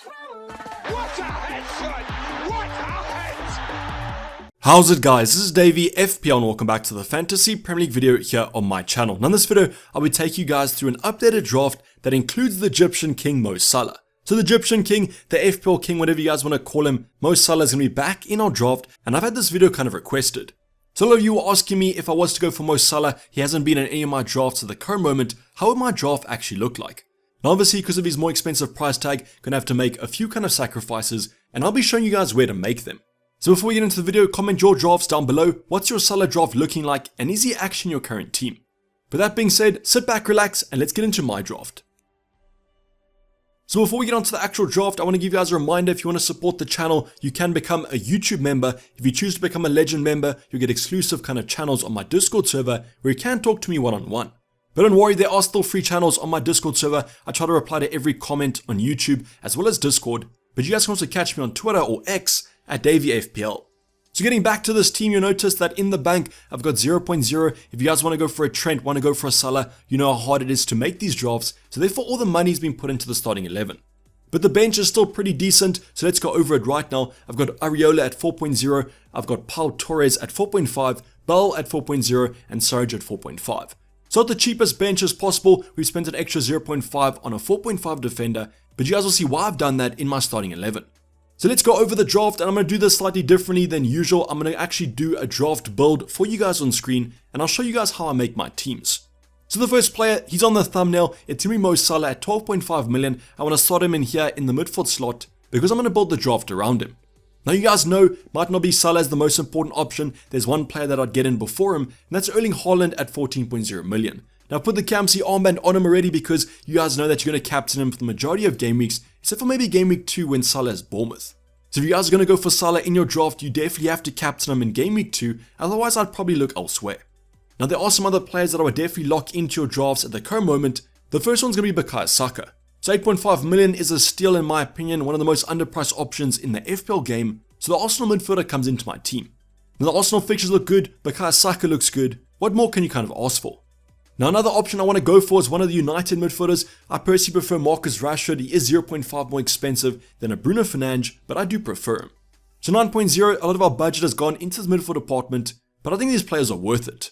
What a headshot! What a head! How's it guys, this is Dayvy, FPL, and welcome back to the Fantasy Premier League video here on my channel. Now in this video, I will take you guys through an updated draft that includes the Egyptian King Mo Salah. So the Egyptian King, the FPL King, whatever you guys want to call him, Mo Salah is going to be back in our draft, and I've had this video kind of requested. So a lot of you were asking me if I was to go for Mo Salah, he hasn't been in any of my drafts at the current moment, how would my draft actually look like? Now obviously because of his more expensive price tag, gonna have to make a few kind of sacrifices, and I'll be showing you guys where to make them. So before we get into the video, comment your drafts down below. What's your Salah draft looking like, and is he actually in your current team? With that being said, sit back, relax, and let's get into my draft. So before we get onto the actual draft, I want to give you guys a reminder, if you want to support the channel, you can become a YouTube member. If you choose to become a Legend member, you'll get exclusive kind of channels on my Discord server where you can talk to me one-on-one. But don't worry, there are still free channels on my Discord server. I try to reply to every comment on YouTube as well as Discord. But you guys can also catch me on Twitter or X at DayvyFPL. So getting back to this team, you'll notice that in the bank, I've got 0.0. If you guys want to go for a Trent, want to go for a Salah, you know how hard it is to make these drafts. So therefore, all the money's been put into the starting 11. But the bench is still pretty decent, so let's go over it right now. I've got Areola at 4.0, I've got Pau Torres at 4.5, Bell at 4.0, and Sarge at 4.5. So at the cheapest bench as possible, we've spent an extra 0.5 on a 4.5 defender, but you guys will see why I've done that in my starting 11. So let's go over the draft, and I'm going to do this slightly differently than usual. I'm going to actually do a draft build for you guys on screen, and I'll show you guys how I make my teams. So the first player, he's on the thumbnail, it's going to be Mo Salah at 12.5 million. I want to start him in here in the midfield slot because I'm going to build the draft around him. Now you guys know, might not be Salah as the most important option. There's one player that I'd get in before him, and that's Erling Haaland at 14.0 million. Now I've put the Campsy armband on him already because you guys know that you're going to captain him for the majority of game weeks, except for maybe game week 2 when Salah is Bournemouth. So if you guys are going to go for Salah in your draft, you definitely have to captain him in game week 2, otherwise I'd probably look elsewhere. Now there are some other players that I would definitely lock into your drafts at the current moment. The first one's going to be Bukayo Saka. So 8.5 million is a steal in my opinion, one of the most underpriced options in the FPL game, so the Arsenal midfielder comes into my team. Now the Arsenal fixtures look good, Bukayo Saka looks good, what more can you kind of ask for? Now another option I want to go for is one of the United midfielders. I personally prefer Marcus Rashford. He is 0.5 more expensive than a Bruno Fernandes, but I do prefer him. So 9.0, a lot of our budget has gone into the midfield department, but I think these players are worth it.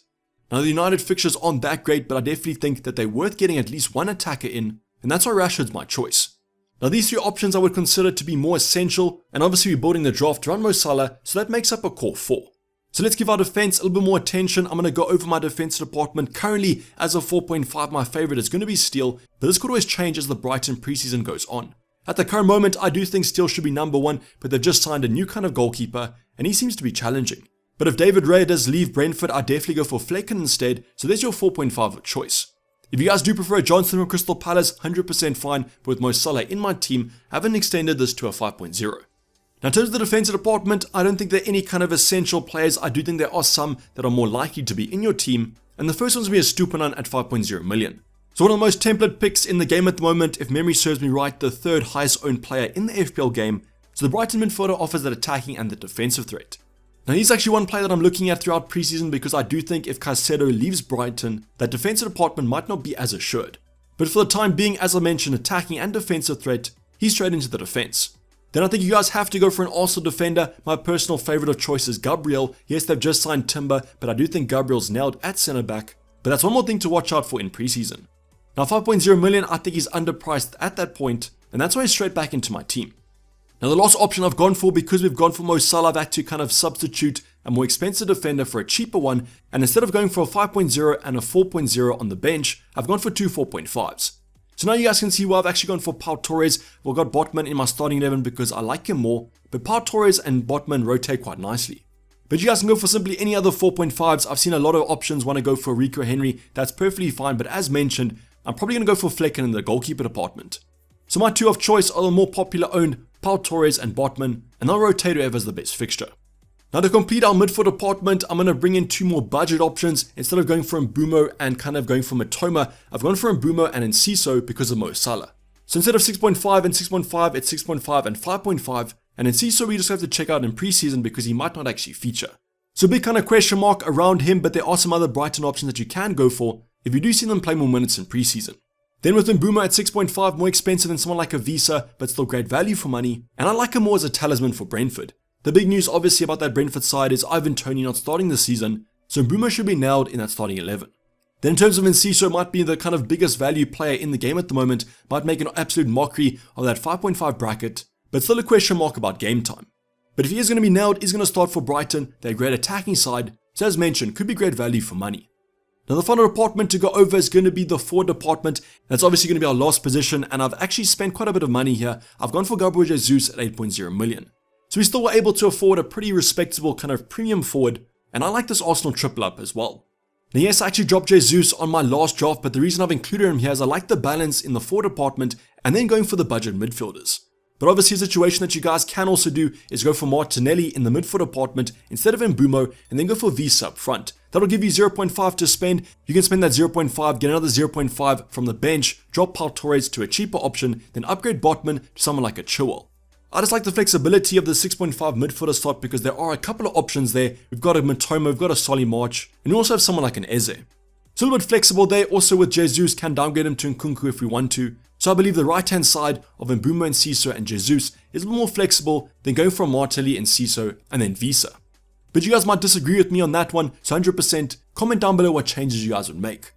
Now the United fixtures aren't that great, but I definitely think that they're worth getting at least one attacker in, and that's why Rashford's my choice. Now these three options I would consider to be more essential, and obviously we're building the draft around Mo Salah, so that makes up a core 4. So let's give our defense a little bit more attention. I'm going to go over my defense department. Currently, as of 4.5, my favorite is going to be Steele, but this could always change as the Brighton preseason goes on. At the current moment, I do think Steele should be number 1, but they've just signed a new kind of goalkeeper, and he seems to be challenging. But if David Raya does leave Brentford, I'd definitely go for Flecken instead, so there's your 4.5 choice. If you guys do prefer Johnson from Crystal Palace, 100% fine, but with Mo Salah in my team, I haven't extended this to a 5.0. Now in terms of the defensive department, I don't think there are any kind of essential players. I do think there are some that are more likely to be in your team, and the first one's going to be a Stupinan at 5.0 million. So one of the most template picks in the game at the moment, if memory serves me right, the third highest owned player in the FPL game. So the Brighton midfielder offers that attacking and the defensive threat. Now he's actually one player that I'm looking at throughout preseason because I do think if Caicedo leaves Brighton, that defensive department might not be as assured. But for the time being, as I mentioned, attacking and defensive threat, he's straight into the defense. Then I think you guys have to go for an Arsenal defender. My personal favorite of choice is Gabriel. Yes, they've just signed Timber, but I do think Gabriel's nailed at centre back. But that's one more thing to watch out for in preseason. Now 5.0 million, I think he's underpriced at that point, and that's why he's straight back into my team. Now the last option I've gone for, because we've gone for Mo Salah, I've had to kind of substitute a more expensive defender for a cheaper one, and instead of going for a 5.0 and a 4.0 on the bench, I've gone for two 4.5s. So now you guys can see why I've actually gone for Pau Torres. I've got Botman in my starting 11 because I like him more, but Pau Torres and Botman rotate quite nicely. But you guys can go for simply any other 4.5s. I've seen a lot of options want to go for Rico Henry. That's perfectly fine, but as mentioned, I'm probably going to go for Flecken in the goalkeeper department. So my two of choice are the more popular owned Pau Torres and Botman, and I'll rotate whoever's the best fixture. Now to complete our midfield department, I'm going to bring in two more budget options. Instead of going for Mbumo and kind of going for Matoma, I've gone for Mbumo and Enciso because of Mo Salah. So instead of 6.5 and 6.5, it's 6.5 and 5.5, and Enciso we just have to check out in preseason because he might not actually feature. So a big kind of question mark around him, but there are some other Brighton options that you can go for if you do see them play more minutes in preseason. Then with Mbeumo at 6.5, more expensive than someone like a Visa, but still great value for money. And I like him more as a talisman for Brentford. The big news obviously about that Brentford side is Ivan Toney not starting this season, so Mbeumo should be nailed in that starting 11. Then in terms of Enciso, might be the kind of biggest value player in the game at the moment, might make an absolute mockery of that 5.5 bracket, but still a question mark about game time. But if he is going to be nailed, he's going to start for Brighton, they're a great attacking side, so as mentioned, could be great value for money. Now the final department to go over is going to be the forward department. That's obviously going to be our last position, and I've actually spent quite a bit of money here. I've gone for Gabriel Jesus at 8.0 million. So we still were able to afford a pretty respectable kind of premium forward, and I like this Arsenal triple up as well. Now yes, I actually dropped Jesus on my last draft, but the reason I've included him here is I like the balance in the forward department and then going for the budget midfielders. But obviously a situation that you guys can also do is go for Martinelli in the midfield department instead of Mbeumo, and then go for Visa up front. That'll give you 0.5 to spend. You can spend that 0.5, get another 0.5 from the bench, drop Pau Torres to a cheaper option, then upgrade Botman to someone like a Chilwell. I just like the flexibility of the 6.5 midfielder slot because there are a couple of options there. We've got a Matoma, we've got a Solly March, and we also have someone like an Eze. It's a little bit flexible there. Also with Jesus, can downgrade him to Nkunku if we want to. So I believe the right hand side of Mbeumo and Ciso and Jesus is a little more flexible than going for Martinelli and Ciso and then Visa. But you guys might disagree with me on that one, so 100% comment down below what changes you guys would make.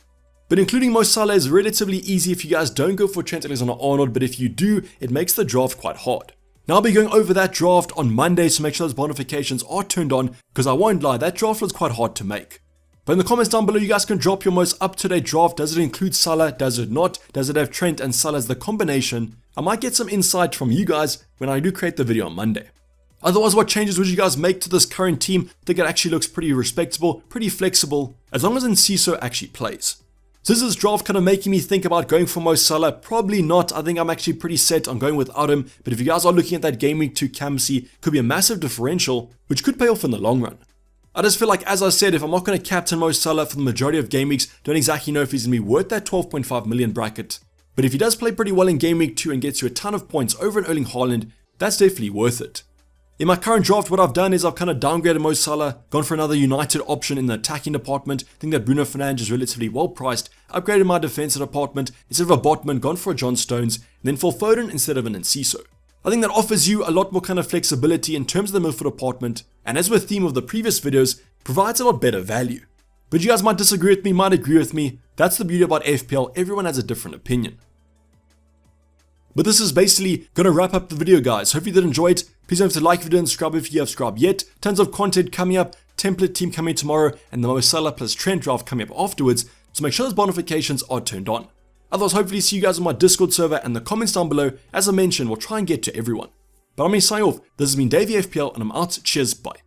But including Mo Salah is relatively easy if you guys don't go for Trent Alexander-Arnold, but if you do, it makes the draft quite hard. Now I'll be going over that draft on Monday, so make sure those bonifications are turned on, because I won't lie, that draft was quite hard to make. But in the comments down below, you guys can drop your most up-to-date draft. Does it include Salah? Does it not? Does it have Trent and Salah as the combination? I might get some insight from you guys when I do create the video on Monday. Otherwise, what changes would you guys make to this current team? I think it actually looks pretty respectable, pretty flexible, as long as Enciso actually plays. So is this draft kind of making me think about going for Mo Salah? Probably not. I think I'm actually pretty set on going without him. But if you guys are looking at that Game Week 2 captaincy, could be a massive differential, which could pay off in the long run. I just feel like, as I said, if I'm not going to captain Mo Salah for the majority of game weeks, don't exactly know if he's going to be worth that 12.5 million bracket. But if he does play pretty well in Game Week 2 and gets you a ton of points over an Erling Haaland, that's definitely worth it. In my current draft, what I've done is I've kind of downgraded Mo Salah, gone for another United option in the attacking department. I think that Bruno Fernandes is relatively well priced. Upgraded my defensive department, instead of a Botman, gone for a John Stones, and then for Foden instead of an Enciso. I think that offers you a lot more kind of flexibility in terms of the midfield department, and as with the theme of the previous videos, provides a lot better value. But you guys might disagree with me, might agree with me. That's the beauty about FPL, everyone has a different opinion. But this is basically going to wrap up the video, guys. Hope you did enjoy it. Please don't forget to like the video and subscribe if you have subscribed yet. Tons of content coming up, template team coming tomorrow, and the Mo Salah plus Trent draft coming up afterwards, so make sure those bonifications are turned on. Otherwise, hopefully see you guys on my Discord server and the comments down below. As I mentioned, we'll try and get to everyone. But I'm going to sign off. This has been Dayvy FPL, and I'm out. Cheers, bye.